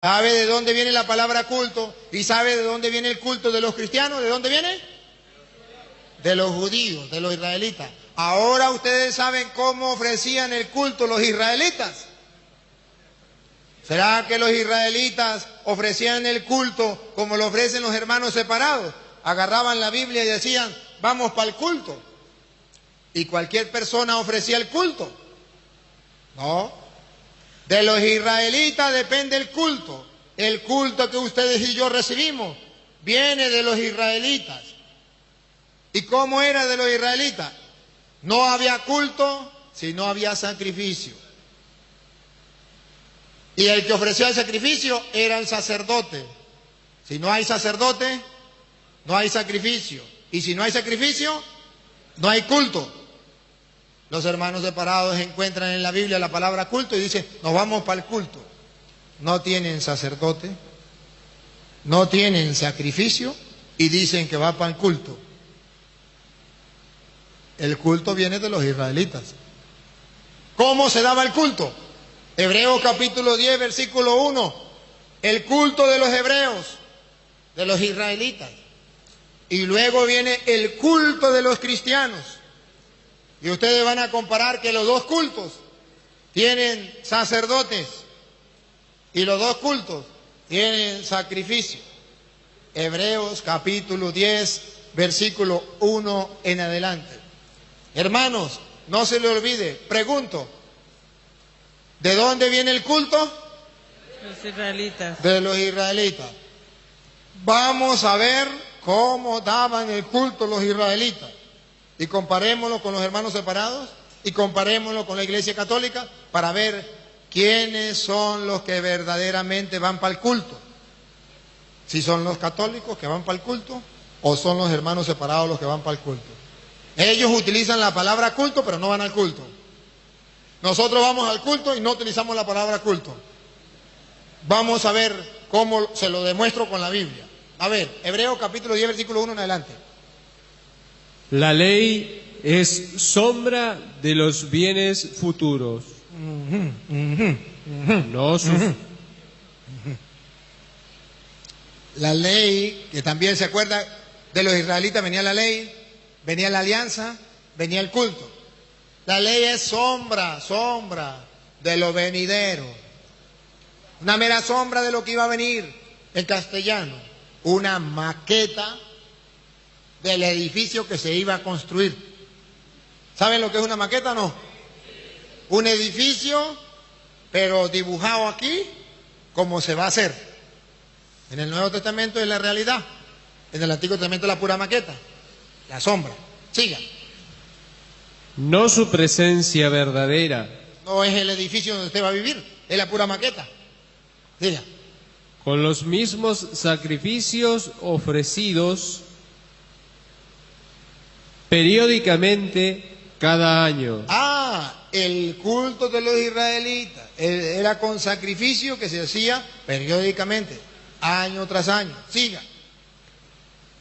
¿Sabe de dónde viene la palabra culto? ¿Y sabe de dónde viene el culto de los cristianos? ¿De dónde viene? De los judíos, de los israelitas. Ahora ustedes saben cómo ofrecían el culto los israelitas. ¿Será que los israelitas ofrecían el culto como lo ofrecen los hermanos separados? Agarraban la Biblia y decían, vamos para el culto. Y cualquier persona ofrecía el culto. No. De los israelitas depende el culto. El culto que ustedes y yo recibimos viene de los israelitas. ¿Y cómo era de los israelitas? No había culto si no había sacrificio. Y el que ofrecía el sacrificio era el sacerdote. Si no hay sacerdote, no hay sacrificio. Y si no hay sacrificio, no hay culto. Los hermanos separados encuentran en la Biblia la palabra culto y dicen, nos vamos para el culto. No tienen sacerdote, no tienen sacrificio y dicen que va para el culto. El culto viene de los israelitas. ¿Cómo se daba el culto? Hebreos capítulo 10, versículo 1. El culto de los hebreos, de los israelitas. Y luego viene el culto de los cristianos. Y ustedes van a comparar que los dos cultos tienen sacerdotes y los dos cultos tienen sacrificio. Hebreos capítulo 10, versículo 1 en adelante. Hermanos, no se le olvide, pregunto, ¿de dónde viene el culto? Los israelitas. De los israelitas. Vamos a ver cómo daban el culto los israelitas. Y comparémoslo con los hermanos separados y comparémoslo con la Iglesia Católica para ver quiénes son los que verdaderamente van para el culto. Si son los católicos que van para el culto o son los hermanos separados los que van para el culto. Ellos utilizan la palabra culto pero no van al culto. Nosotros vamos al culto y no utilizamos la palabra culto. Vamos a ver cómo se lo demuestro con la Biblia. A ver, Hebreos capítulo 10, versículo 1 en adelante. La ley es sombra de los bienes futuros. No sus... La ley, que también se acuerda de los israelitas, venía la ley, venía la alianza, venía el culto. La ley es sombra de lo venidero. Una mera sombra de lo que iba a venir en castellano. Una maqueta del edificio que se iba a construir. ¿Saben lo que es una maqueta o no? Un edificio, pero dibujado aquí, como se va a hacer. En el Nuevo Testamento es la realidad. En el Antiguo Testamento es la pura maqueta, la sombra. Siga. No su presencia verdadera. No es el edificio donde usted va a vivir, es la pura maqueta. Siga. Con los mismos sacrificios ofrecidos periódicamente cada año. El culto de los israelitas era con sacrificio que se hacía periódicamente, año tras año. Siga.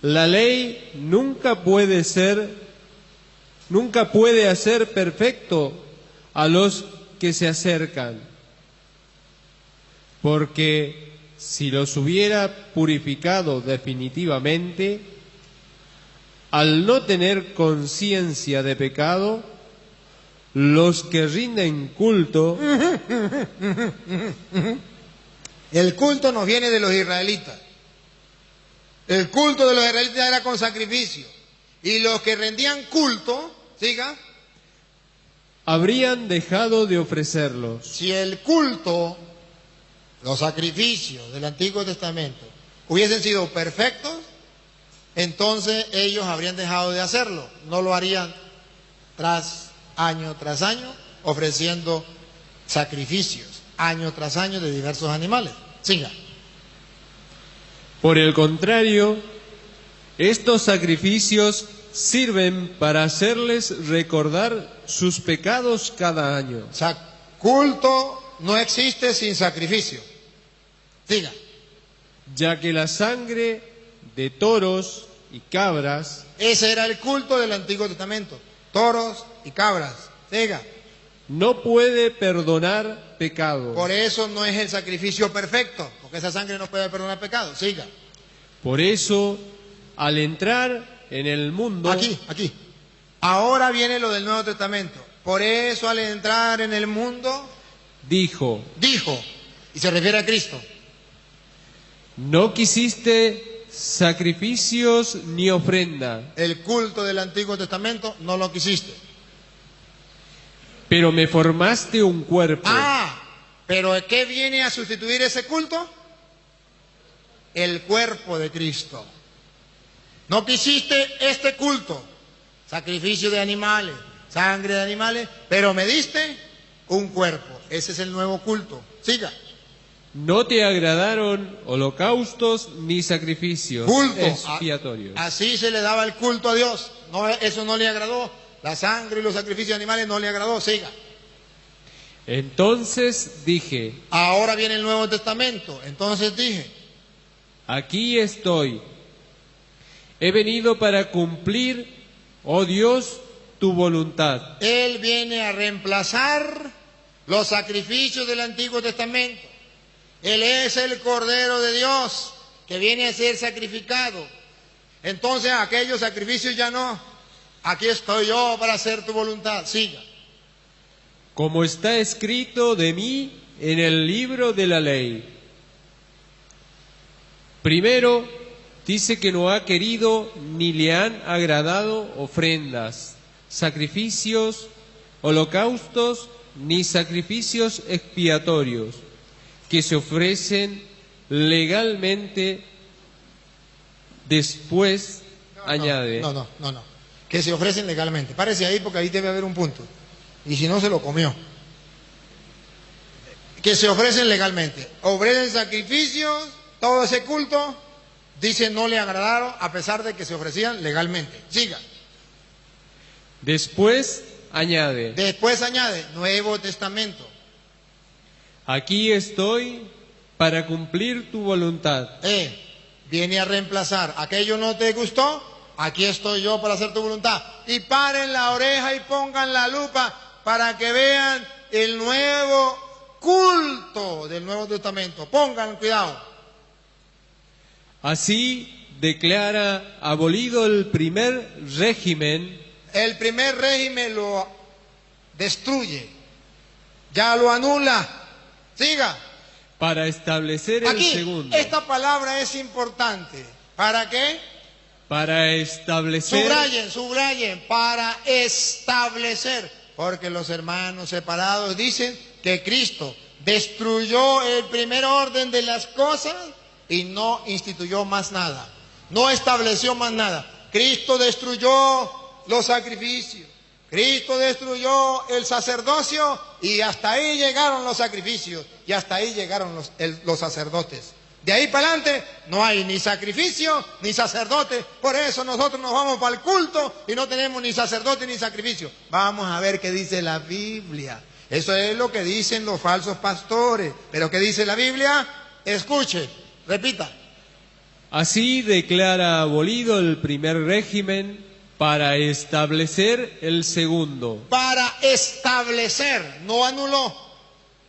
La ley nunca puede hacer perfecto a los que se acercan, porque si los hubiera purificado definitivamente, al no tener conciencia de pecado, los que rinden culto... El culto nos viene de los israelitas. El culto de los israelitas era con sacrificio. Y los que rendían culto, siga, habrían dejado de ofrecerlos. Si el culto, los sacrificios del Antiguo Testamento hubiesen sido perfectos, entonces ellos habrían dejado de hacerlo. No lo harían tras año, ofreciendo sacrificios, año tras año, de diversos animales. Siga. Por el contrario, estos sacrificios sirven para hacerles recordar sus pecados cada año. O sea, culto no existe sin sacrificio. Siga. Ya que la sangre de toros y cabras... Ese era el culto del Antiguo Testamento. Toros y cabras. Siga. No puede perdonar pecado. Por eso no es el sacrificio perfecto. porque esa sangre no puede perdonar pecado. Siga. Por eso, al entrar en el mundo... Aquí. Ahora viene lo del Nuevo Testamento. Por eso al entrar en el mundo... Dijo, y se refiere a Cristo. no quisiste sacrificios ni ofrenda, El culto del Antiguo Testamento no lo quisiste. pero me formaste un cuerpo. Pero ¿qué viene a sustituir ese culto? El cuerpo de Cristo. No quisiste este culto, sacrificio de animales, sangre de animales, pero me diste un cuerpo. Ese es el nuevo culto. Siga. No te agradaron holocaustos ni sacrificios Culto. expiatorios. Así se le daba el culto a Dios. No, eso no le agradó. La sangre y los sacrificios de animales no le agradó. Siga. Entonces dije, Ahora viene el Nuevo Testamento. Entonces dije, aquí estoy. He venido para cumplir, oh Dios, tu voluntad. Él viene a reemplazar los sacrificios del Antiguo Testamento. Él es el Cordero de Dios que viene a ser sacrificado. Entonces aquellos sacrificios ya no. Aquí estoy yo para hacer tu voluntad. Siga. Como está escrito de mí en el libro de la ley. Primero, dice que no ha querido ni le han agradado ofrendas, sacrificios, holocaustos, ni sacrificios expiatorios, que se ofrecen legalmente. Después añade... No. Que se ofrecen legalmente. Párese ahí porque ahí debe haber un punto. Y si no, se lo comió. Que se ofrecen legalmente. Ofrecen sacrificios, todo ese culto, dice no le agradaron a pesar de que se ofrecían legalmente. Siga. Después añade... Después añade, Nuevo Testamento. Aquí estoy para cumplir tu voluntad. Viene a reemplazar. ¿Aquello no te gustó? Aquí estoy yo para hacer tu voluntad. Y paren la oreja y pongan la lupa para que vean el nuevo culto del Nuevo Testamento. Pongan cuidado. Así declara abolido el primer régimen. El primer régimen lo destruye. Ya lo anula. Siga. Para establecer Aquí, el segundo. esta palabra es importante. ¿Para qué? Para establecer... Subrayen, para establecer. Porque los hermanos separados dicen que Cristo destruyó el primer orden de las cosas y no instituyó más nada. No estableció más nada. Cristo destruyó los sacrificios. Cristo destruyó el sacerdocio y hasta ahí llegaron los sacrificios y hasta ahí llegaron los sacerdotes. De ahí para adelante no hay ni sacrificio ni sacerdote. Por eso nosotros nos vamos para el culto y no tenemos ni sacerdote ni sacrificio. Vamos a ver qué dice la Biblia. Eso es lo que dicen los falsos pastores. Pero ¿qué dice la Biblia? Escuche, repita. Así declara abolido el primer régimen para establecer el segundo. Para establecer, no anuló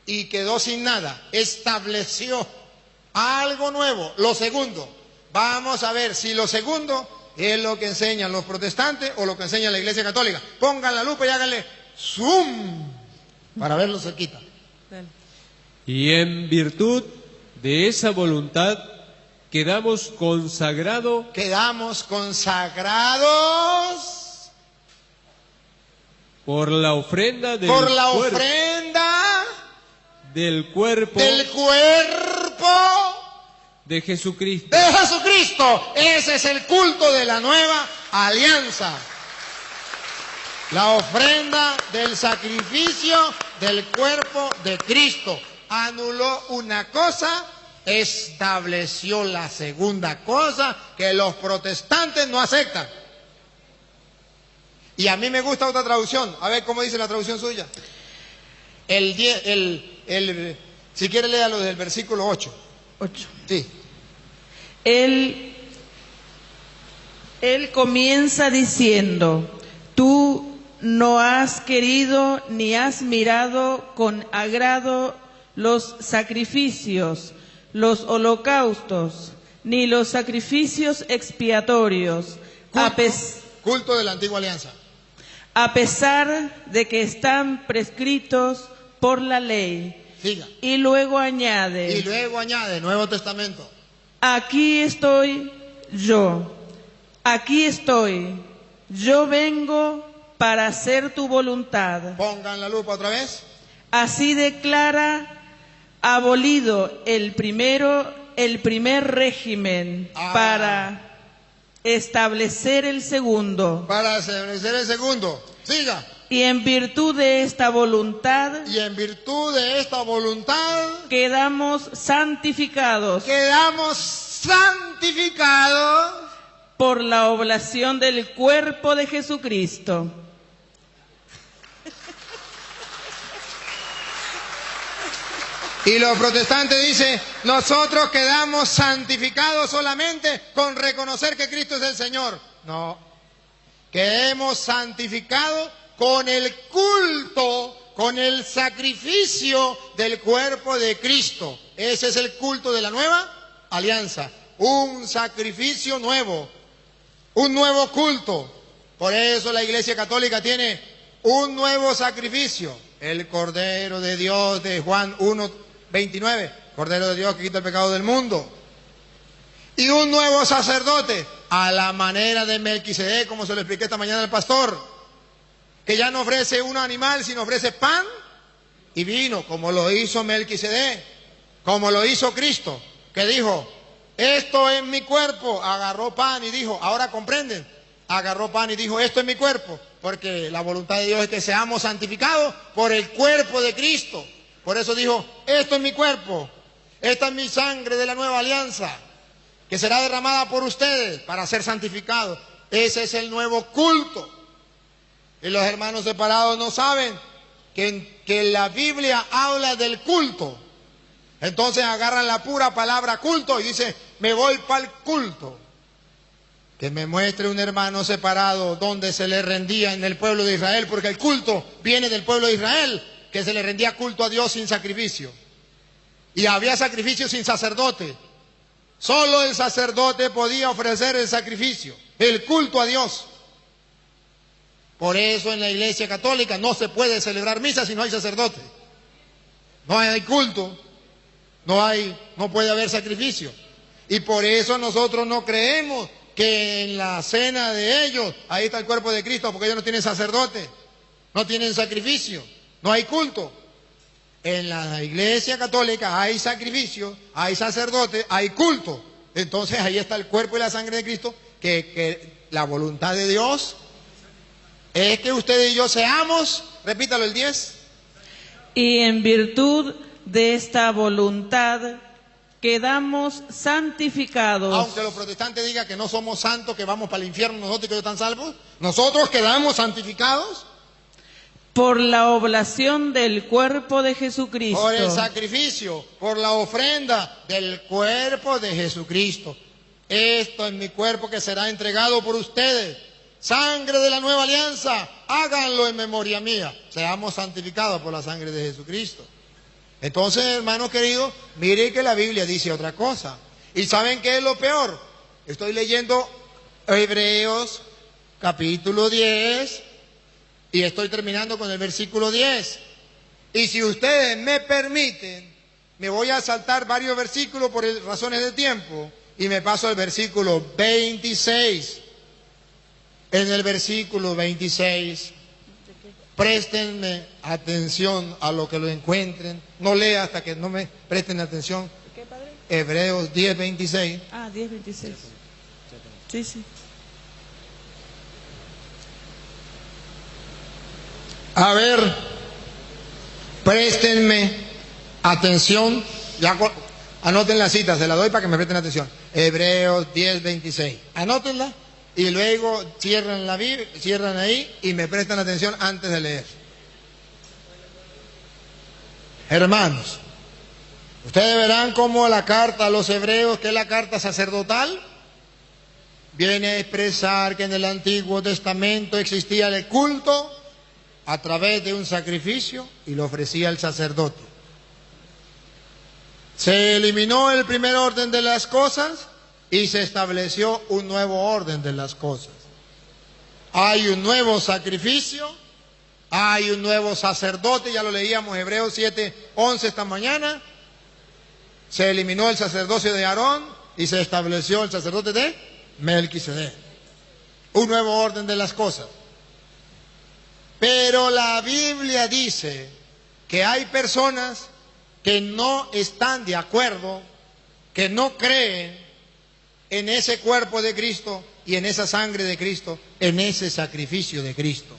y quedó sin nada. Estableció algo nuevo. Lo segundo, vamos a ver si lo segundo es lo que enseñan los protestantes o lo que enseña la Iglesia Católica. Pongan la lupa y háganle zoom para verlo cerquita. Y en virtud de esa voluntad quedamos consagrados por la ofrenda del cuerpo de Jesucristo. De Jesucristo. Ese es el culto de la nueva alianza. La ofrenda del sacrificio del cuerpo de Cristo. Anuló una cosa, estableció la segunda cosa que los protestantes no aceptan. Y a mí me gusta otra traducción. A ver cómo dice la traducción suya. Si quiere léalo desde el versículo 8. 8. Sí. Él comienza diciendo, tú no has querido ni has mirado con agrado los sacrificios, los holocaustos, ni los sacrificios expiatorios, Culto de la antigua alianza. a pesar de que están prescritos por la ley. Siga. Y luego añade, Nuevo Testamento. aquí estoy, yo vengo para hacer tu voluntad. Pongan la lupa otra vez. Así declara, abolido el primer régimen para establecer el segundo. Para establecer el segundo. Siga. Y en virtud de esta voluntad, quedamos santificados por la oblación del cuerpo de Jesucristo. Y los protestantes dicen, nosotros quedamos santificados solamente con reconocer que Cristo es el Señor. No, quedemos santificados con el culto, con el sacrificio del cuerpo de Cristo. Ese es el culto de la nueva alianza. Un sacrificio nuevo, un nuevo culto. Por eso la Iglesia Católica tiene un nuevo sacrificio. El Cordero de Dios de Juan 1:29. Cordero de Dios que quita el pecado del mundo. Y un nuevo sacerdote, a la manera de Melquisedec, como se lo expliqué esta mañana al pastor, que ya no ofrece un animal, sino ofrece pan y vino, como lo hizo Melquisedec, como lo hizo Cristo, que dijo, esto es mi cuerpo, agarró pan y dijo, ahora comprenden, agarró pan y dijo, esto es mi cuerpo, porque la voluntad de Dios es que seamos santificados por el cuerpo de Cristo. Por eso dijo, esto es mi cuerpo, esta es mi sangre de la nueva alianza, que será derramada por ustedes para ser santificados. Ese es el nuevo culto. Y los hermanos separados no saben que la Biblia habla del culto. Entonces agarran la pura palabra culto y dicen, me voy para el culto. Que me muestre un hermano separado donde se le rendía en el pueblo de Israel, porque el culto viene del pueblo de Israel, que se le rendía culto a Dios sin sacrificio. Y había sacrificio sin sacerdote. Solo el sacerdote podía ofrecer el sacrificio, el culto a Dios. Por eso en la Iglesia Católica no se puede celebrar misa si no hay sacerdote. No hay culto, no puede haber sacrificio. Y por eso nosotros no creemos que en la cena de ellos, ahí está el cuerpo de Cristo, porque ellos no tienen sacerdote, no tienen sacrificio, no hay culto. En la Iglesia Católica hay sacrificio, hay sacerdote, hay culto. Entonces ahí está el cuerpo y la sangre de Cristo, que la voluntad de Dios es que usted y yo seamos, repítalo el 10. Y en virtud de esta voluntad quedamos santificados. Aunque los protestantes digan que no somos santos, que vamos para el infierno nosotros y que ellos están salvos, nosotros quedamos santificados por la oblación del cuerpo de Jesucristo. Por el sacrificio, por la ofrenda del cuerpo de Jesucristo. Esto es mi cuerpo que será entregado por ustedes. Sangre de la nueva alianza, háganlo en memoria mía. Seamos santificados por la sangre de Jesucristo. Entonces, hermanos queridos, mire que la Biblia dice otra cosa. ¿Y saben qué es lo peor? Estoy leyendo Hebreos capítulo 10 y estoy terminando con el versículo 10. Y si ustedes me permiten, me voy a saltar varios versículos por razones de tiempo y me paso al versículo 26. En el versículo 26, préstenme atención a lo que lo encuentren. No lea hasta que no me presten atención. ¿Qué, padre? Hebreos 10, 26. 10, 26. Sí, sí. A ver, préstenme atención. Ya anoten la cita, se la doy para que me presten atención. Hebreos 10, 26. Anótenla. Y luego cierran la Biblia, cierran ahí y me prestan atención antes de leer. Hermanos, ustedes verán cómo la carta a los hebreos, que es la carta sacerdotal, viene a expresar que en el Antiguo Testamento existía el culto a través de un sacrificio y lo ofrecía el sacerdote. Se eliminó el primer orden de las cosas y se estableció un nuevo orden de las cosas. Hay un nuevo sacrificio, hay un nuevo sacerdote, ya lo leíamos Hebreos 7:11 esta mañana. Se eliminó el sacerdocio de Aarón y se estableció el sacerdote de Melquisedec. Un nuevo orden de las cosas. Pero la Biblia dice que hay personas que no están de acuerdo, que no creen en ese cuerpo de Cristo y en esa sangre de Cristo, en ese sacrificio de Cristo.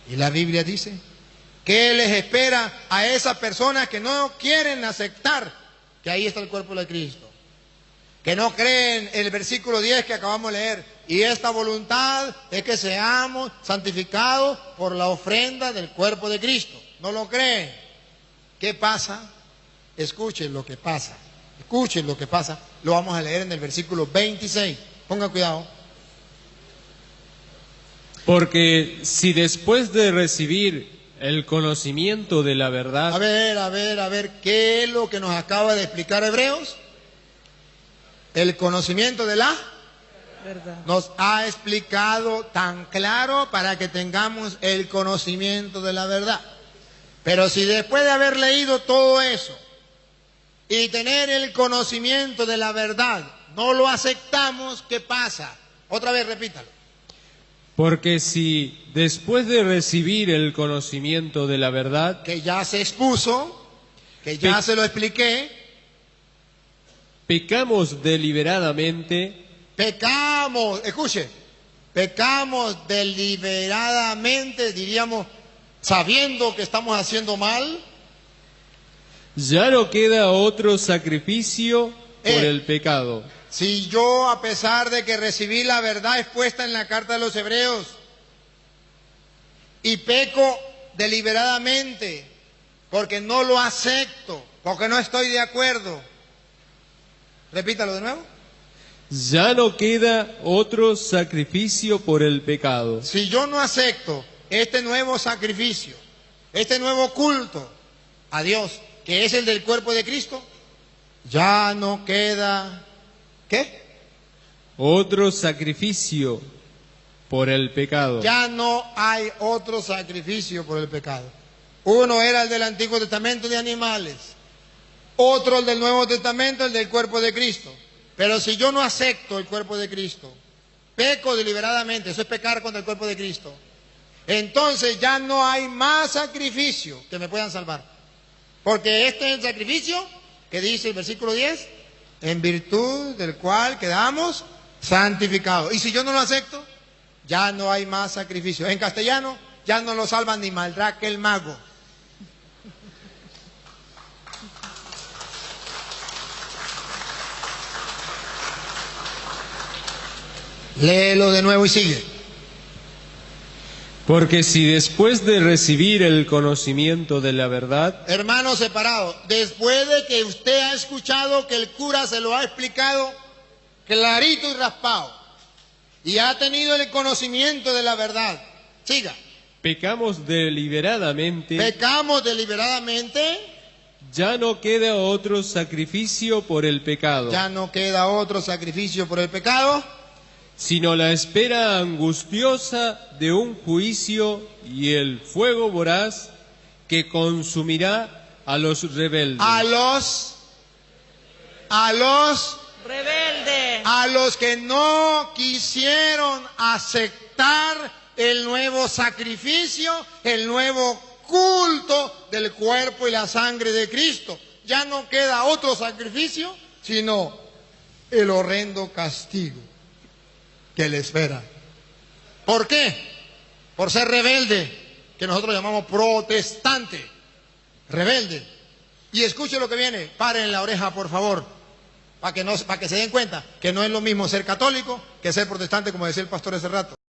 Y la Biblia dice que les espera a esas personas que no quieren aceptar que ahí está el cuerpo de Cristo, que no creen en el versículo 10 que acabamos de leer, y esta voluntad es que seamos santificados por la ofrenda del cuerpo de Cristo. No lo creen. ¿Qué pasa? Escuchen lo que pasa. Escuchen lo que pasa. Lo vamos a leer en el versículo 26. Pongan cuidado. Porque si después de recibir el conocimiento de la verdad... A ver, ¿qué es lo que nos acaba de explicar Hebreos? El conocimiento de la verdad. Nos ha explicado tan claro para que tengamos el conocimiento de la verdad. Pero si después de haber leído todo eso y tener el conocimiento de la verdad, no lo aceptamos, ¿qué pasa? Otra vez, repítalo. Porque si después de recibir el conocimiento de la verdad... Que ya se expuso, que ya se lo expliqué. Pecamos deliberadamente. Pecamos, escuche, pecamos deliberadamente, diríamos, sabiendo que estamos haciendo mal. Ya no queda otro sacrificio por el pecado. Si yo, a pesar de que recibí la verdad expuesta en la carta de los Hebreos, y peco deliberadamente, porque no lo acepto, porque no estoy de acuerdo. Repítalo de nuevo. Ya no queda otro sacrificio por el pecado. Si yo no acepto este nuevo sacrificio, este nuevo culto a Dios, que es el del cuerpo de Cristo, ya no queda, ¿qué? Otro sacrificio por el pecado. Ya no hay otro sacrificio por el pecado. Uno era el del Antiguo Testamento de animales, otro el del Nuevo Testamento, el del cuerpo de Cristo. Pero si yo no acepto el cuerpo de Cristo, peco deliberadamente, eso es pecar contra el cuerpo de Cristo, entonces ya no hay más sacrificio que me puedan salvar. Porque este es el sacrificio que dice el versículo 10, en virtud del cual quedamos santificados. Y si yo no lo acepto, ya no hay más sacrificio. En castellano, ya no lo salvan ni Maldraque el mago. Léelo de nuevo y sigue. Porque si después de recibir el conocimiento de la verdad... Hermano separado, después de que usted ha escuchado que el cura se lo ha explicado clarito y raspado, y ha tenido el conocimiento de la verdad, siga. Pecamos deliberadamente. Pecamos deliberadamente. Ya no queda otro sacrificio por el pecado. Ya no queda otro sacrificio por el pecado, sino la espera angustiosa de un juicio y el fuego voraz que consumirá a los rebeldes. A los rebeldes. A los que no quisieron aceptar el nuevo sacrificio, el nuevo culto del cuerpo y la sangre de Cristo. Ya no queda otro sacrificio, sino el horrendo castigo que le espera. ¿Por qué? Por ser rebelde, que nosotros llamamos protestante. Rebelde. Y escuche lo que viene. Paren la oreja, por favor, para que se den cuenta que no es lo mismo ser católico que ser protestante, como decía el pastor hace rato.